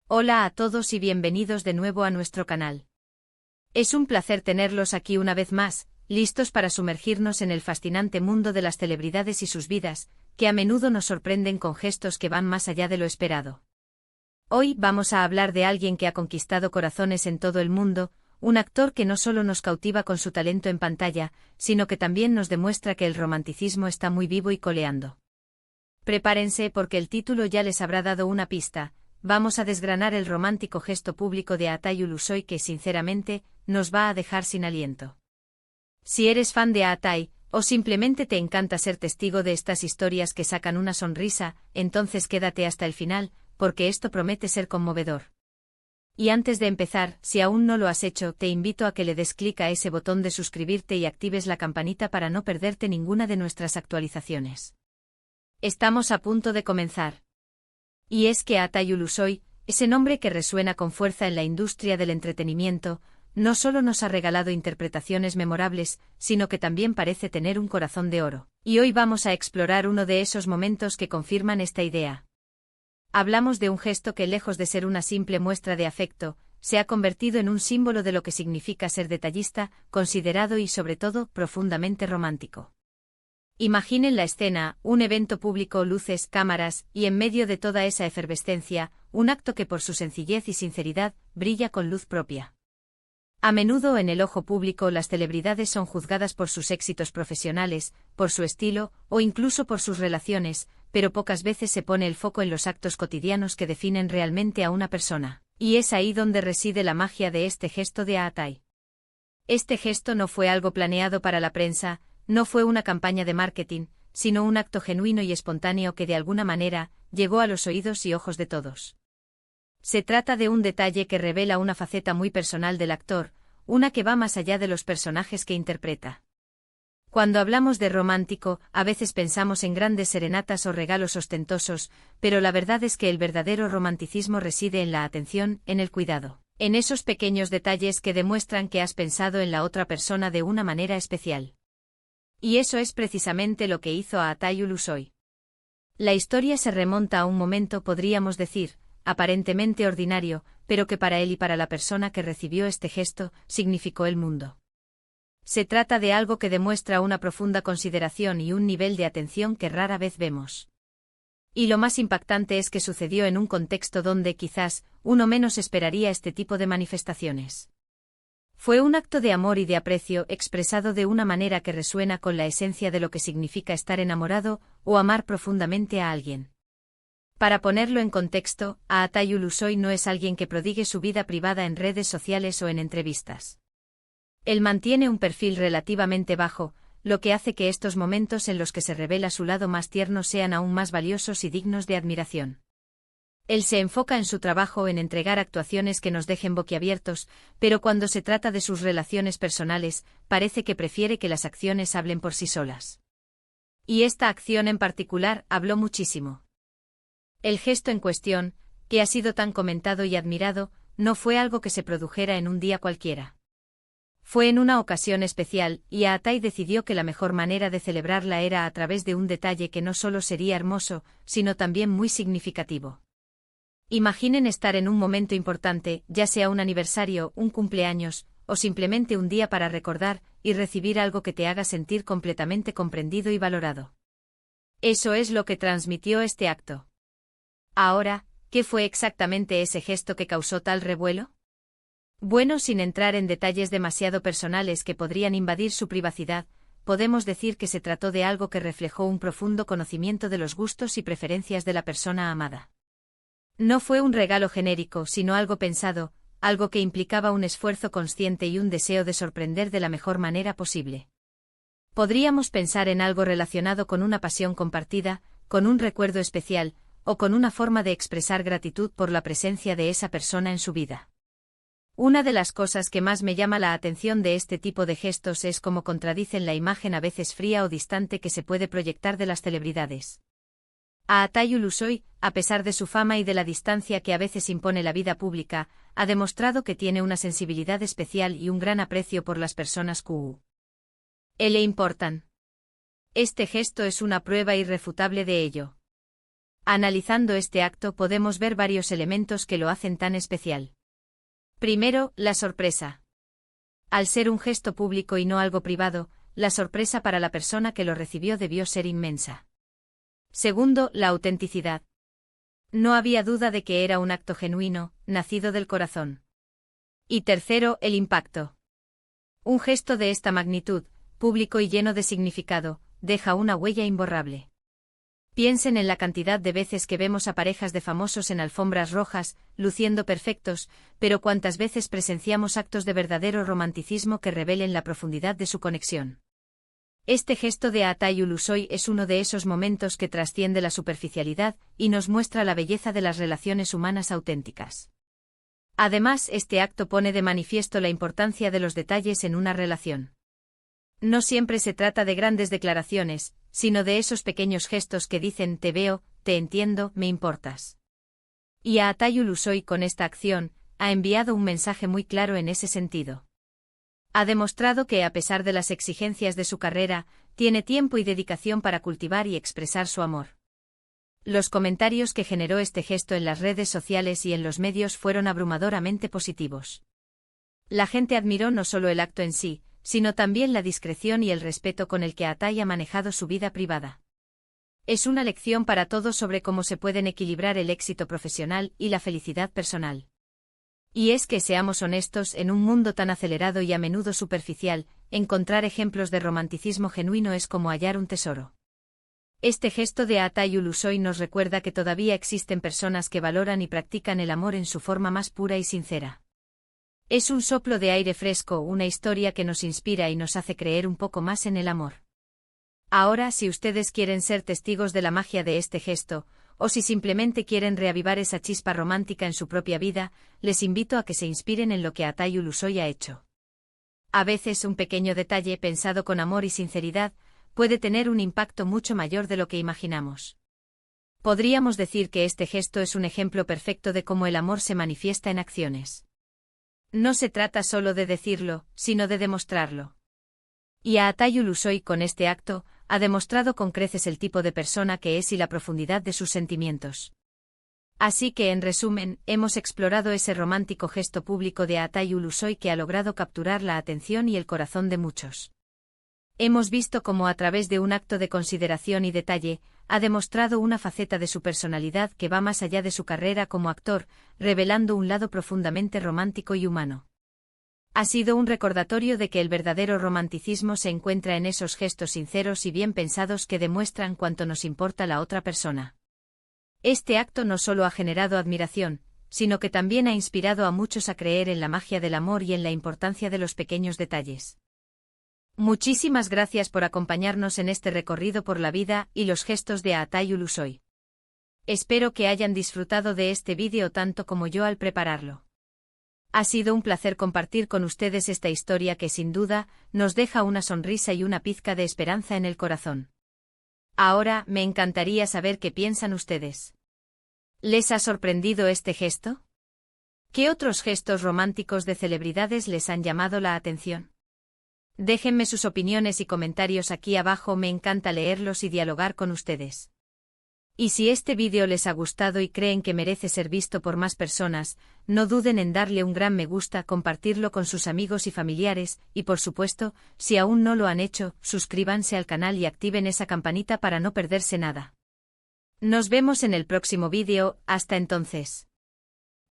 Hola a todos y bienvenidos de nuevo a nuestro canal. Es un placer tenerlos aquí una vez más, listos para sumergirnos en el fascinante mundo de las celebridades y sus vidas, que a menudo nos sorprenden con gestos que van más allá de lo esperado. Hoy vamos a hablar de alguien que ha conquistado corazones en todo el mundo, un actor que no solo nos cautiva con su talento en pantalla, sino que también nos demuestra que el romanticismo está muy vivo y coleando. Prepárense porque el título ya les habrá dado una pista. Vamos a desgranar el romántico gesto público de Aatay Ulusoy que, sinceramente, nos va a dejar sin aliento. Si eres fan de Aatay, o simplemente te encanta ser testigo de estas historias que sacan una sonrisa, entonces quédate hasta el final, porque esto promete ser conmovedor. Y antes de empezar, si aún no lo has hecho, te invito a que le des clic a ese botón de suscribirte y actives la campanita para no perderte ninguna de nuestras actualizaciones. Estamos a punto de comenzar. Y es que Aatay Ulusoy, ese nombre que resuena con fuerza en la industria del entretenimiento, no solo nos ha regalado interpretaciones memorables, sino que también parece tener un corazón de oro. Y hoy vamos a explorar uno de esos momentos que confirman esta idea. Hablamos de un gesto que, lejos de ser una simple muestra de afecto, se ha convertido en un símbolo de lo que significa ser detallista, considerado y, sobre todo, profundamente romántico. Imaginen la escena, un evento público, luces, cámaras, y en medio de toda esa efervescencia, un acto que por su sencillez y sinceridad, brilla con luz propia. A menudo en el ojo público las celebridades son juzgadas por sus éxitos profesionales, por su estilo, o incluso por sus relaciones, pero pocas veces se pone el foco en los actos cotidianos que definen realmente a una persona, y es ahí donde reside la magia de este gesto de Aatay. Este gesto no fue algo planeado para la prensa, no fue una campaña de marketing, sino un acto genuino y espontáneo que de alguna manera llegó a los oídos y ojos de todos. Se trata de un detalle que revela una faceta muy personal del actor, una que va más allá de los personajes que interpreta. Cuando hablamos de romántico, a veces pensamos en grandes serenatas o regalos ostentosos, pero la verdad es que el verdadero romanticismo reside en la atención, en el cuidado, en esos pequeños detalles que demuestran que has pensado en la otra persona de una manera especial. Y eso es precisamente lo que hizo Aatay Ulusoy. La historia se remonta a un momento, podríamos decir, aparentemente ordinario, pero que para él y para la persona que recibió este gesto, significó el mundo. Se trata de algo que demuestra una profunda consideración y un nivel de atención que rara vez vemos. Y lo más impactante es que sucedió en un contexto donde quizás uno menos esperaría este tipo de manifestaciones. Fue un acto de amor y de aprecio expresado de una manera que resuena con la esencia de lo que significa estar enamorado o amar profundamente a alguien. Para ponerlo en contexto, Aatay Ulusoy no es alguien que prodigue su vida privada en redes sociales o en entrevistas. Él mantiene un perfil relativamente bajo, lo que hace que estos momentos en los que se revela su lado más tierno sean aún más valiosos y dignos de admiración. Él se enfoca en su trabajo, en entregar actuaciones que nos dejen boquiabiertos, pero cuando se trata de sus relaciones personales, parece que prefiere que las acciones hablen por sí solas. Y esta acción en particular habló muchísimo. El gesto en cuestión, que ha sido tan comentado y admirado, no fue algo que se produjera en un día cualquiera. Fue en una ocasión especial, y Aatay decidió que la mejor manera de celebrarla era a través de un detalle que no solo sería hermoso, sino también muy significativo. Imaginen estar en un momento importante, ya sea un aniversario, un cumpleaños, o simplemente un día para recordar, y recibir algo que te haga sentir completamente comprendido y valorado. Eso es lo que transmitió este acto. Ahora, ¿qué fue exactamente ese gesto que causó tal revuelo? Bueno, sin entrar en detalles demasiado personales que podrían invadir su privacidad, podemos decir que se trató de algo que reflejó un profundo conocimiento de los gustos y preferencias de la persona amada. No fue un regalo genérico, sino algo pensado, algo que implicaba un esfuerzo consciente y un deseo de sorprender de la mejor manera posible. Podríamos pensar en algo relacionado con una pasión compartida, con un recuerdo especial, o con una forma de expresar gratitud por la presencia de esa persona en su vida. Una de las cosas que más me llama la atención de este tipo de gestos es cómo contradicen la imagen a veces fría o distante que se puede proyectar de las celebridades. Aatay Ulusoy, a pesar de su fama y de la distancia que a veces impone la vida pública, ha demostrado que tiene una sensibilidad especial y un gran aprecio por las personas que le importan. Este gesto es una prueba irrefutable de ello. Analizando este acto podemos ver varios elementos que lo hacen tan especial. Primero, la sorpresa. Al ser un gesto público y no algo privado, la sorpresa para la persona que lo recibió debió ser inmensa. Segundo, la autenticidad. No había duda de que era un acto genuino, nacido del corazón. Y tercero, el impacto. Un gesto de esta magnitud, público y lleno de significado, deja una huella imborrable. Piensen en la cantidad de veces que vemos a parejas de famosos en alfombras rojas, luciendo perfectos, pero cuántas veces presenciamos actos de verdadero romanticismo que revelen la profundidad de su conexión. Este gesto de Atayu Ulusoy es uno de esos momentos que trasciende la superficialidad y nos muestra la belleza de las relaciones humanas auténticas. Además, este acto pone de manifiesto la importancia de los detalles en una relación. No siempre se trata de grandes declaraciones, sino de esos pequeños gestos que dicen te veo, te entiendo, me importas. Y a Atayu Ulusoy con esta acción, ha enviado un mensaje muy claro en ese sentido. Ha demostrado que a pesar de las exigencias de su carrera, tiene tiempo y dedicación para cultivar y expresar su amor. Los comentarios que generó este gesto en las redes sociales y en los medios fueron abrumadoramente positivos. La gente admiró no solo el acto en sí, sino también la discreción y el respeto con el que Atai ha manejado su vida privada. Es una lección para todos sobre cómo se pueden equilibrar el éxito profesional y la felicidad personal. Y es que, seamos honestos, en un mundo tan acelerado y a menudo superficial, encontrar ejemplos de romanticismo genuino es como hallar un tesoro. Este gesto de Atayu Ulusoy nos recuerda que todavía existen personas que valoran y practican el amor en su forma más pura y sincera. Es un soplo de aire fresco, una historia que nos inspira y nos hace creer un poco más en el amor. Ahora, si ustedes quieren ser testigos de la magia de este gesto, o si simplemente quieren reavivar esa chispa romántica en su propia vida, les invito a que se inspiren en lo que Atayu Ulusoy ha hecho. A veces un pequeño detalle pensado con amor y sinceridad puede tener un impacto mucho mayor de lo que imaginamos. Podríamos decir que este gesto es un ejemplo perfecto de cómo el amor se manifiesta en acciones. No se trata solo de decirlo, sino de demostrarlo. Y a Atayu Ulusoy con este acto, ha demostrado con creces el tipo de persona que es y la profundidad de sus sentimientos. Así que, en resumen, hemos explorado ese romántico gesto público de Atayu Ulusoy que ha logrado capturar la atención y el corazón de muchos. Hemos visto cómo a través de un acto de consideración y detalle, ha demostrado una faceta de su personalidad que va más allá de su carrera como actor, revelando un lado profundamente romántico y humano. Ha sido un recordatorio de que el verdadero romanticismo se encuentra en esos gestos sinceros y bien pensados que demuestran cuánto nos importa la otra persona. Este acto no solo ha generado admiración, sino que también ha inspirado a muchos a creer en la magia del amor y en la importancia de los pequeños detalles. Muchísimas gracias por acompañarnos en este recorrido por la vida y los gestos de Atayu Ulusoy. Espero que hayan disfrutado de este vídeo tanto como yo al prepararlo. Ha sido un placer compartir con ustedes esta historia que sin duda nos deja una sonrisa y una pizca de esperanza en el corazón. Ahora me encantaría saber qué piensan ustedes. ¿Les ha sorprendido este gesto? ¿Qué otros gestos románticos de celebridades les han llamado la atención? Déjenme sus opiniones y comentarios aquí abajo, me encanta leerlos y dialogar con ustedes. Y si este vídeo les ha gustado y creen que merece ser visto por más personas, no duden en darle un gran me gusta, compartirlo con sus amigos y familiares, y por supuesto, si aún no lo han hecho, suscríbanse al canal y activen esa campanita para no perderse nada. Nos vemos en el próximo vídeo, hasta entonces.